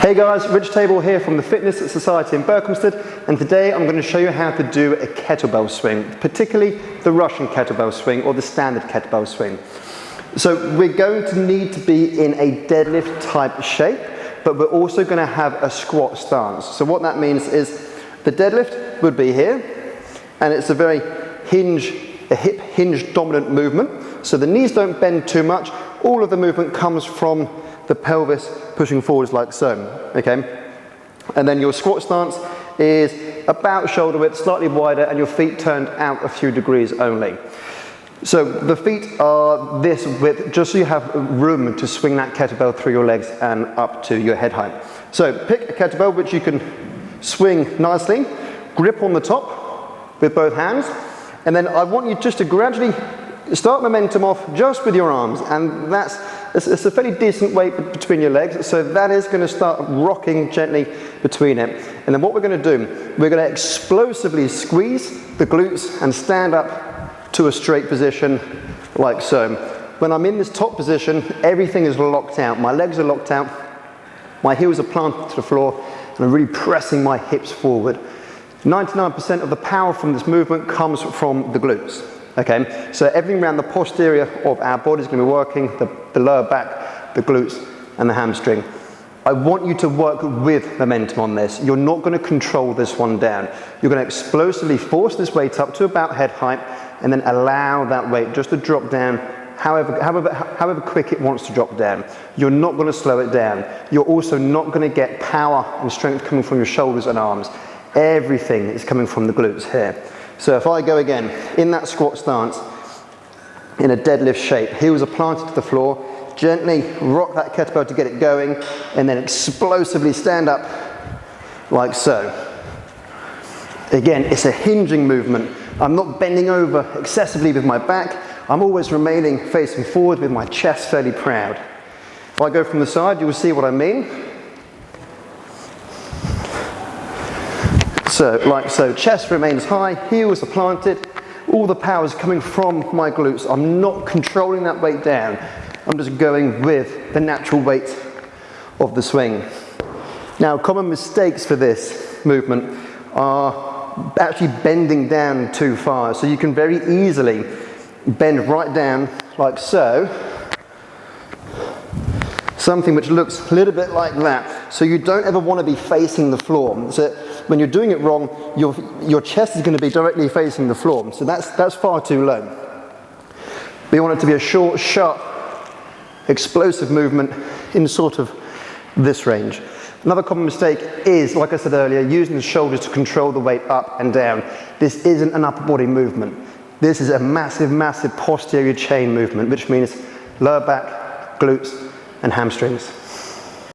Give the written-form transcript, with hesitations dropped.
Hey guys, Rich Table here from the Fitness Society in Berkhamsted, and today I'm going to show you how to do a kettlebell swing, particularly the Russian kettlebell swing or the standard kettlebell swing. So we're going to need to be in a deadlift type shape, but we're also going to have a squat stance. So what that means is the deadlift would be here, and it's a very hip hinge dominant movement. So the knees don't bend too much. All of the movement comes from the pelvis pushing forwards like so, okay? And then your squat stance is about shoulder width, slightly wider, and your feet turned out a few degrees only. So the feet are this width, just so you have room to swing that kettlebell through your legs and up to your head height. So pick a kettlebell which you can swing nicely, grip on the top with both hands, and then I want you just to gradually start momentum off just with your arms, and it's a fairly decent weight between your legs, so that is going to start rocking gently between it. And then what we're going to do, we're going to explosively squeeze the glutes and stand up to a straight position like so. When I'm in this top position, everything is locked out. My legs are locked out, my heels are planted to the floor, and I'm really pressing my hips forward. 99% of the power from this movement comes from the glutes. Okay, so everything around the posterior of our body is going to be working, the lower back, the glutes, and the hamstring. I want you to work with momentum on this. You're not going to control this one down. You're going to explosively force this weight up to about head height, and then allow that weight just to drop down however quick it wants to drop down. You're not going to slow it down. You're also not going to get power and strength coming from your shoulders and arms. Everything is coming from the glutes here. So if I go again, in that squat stance, in a deadlift shape, heels are planted to the floor, gently rock that kettlebell to get it going, and then explosively stand up like so. Again, it's a hinging movement. I'm not bending over excessively with my back. I'm always remaining facing forward with my chest fairly proud. If I go from the side, you will see what I mean. So, like so, chest remains high, heels are planted, all the power is coming from my glutes. I'm not controlling that weight down. I'm just going with the natural weight of the swing. Now, common mistakes for this movement are actually bending down too far. So you can very easily bend right down like so. Something which looks a little bit like that. So you don't ever want to be facing the floor. So when you're doing it wrong, your chest is going to be directly facing the floor. So that's far too low. We want it to be a short, sharp, explosive movement in sort of this range. Another common mistake is, like I said earlier, using the shoulders to control the weight up and down. This isn't an upper body movement. This is a massive, massive posterior chain movement, which means lower back, glutes, and hamstrings.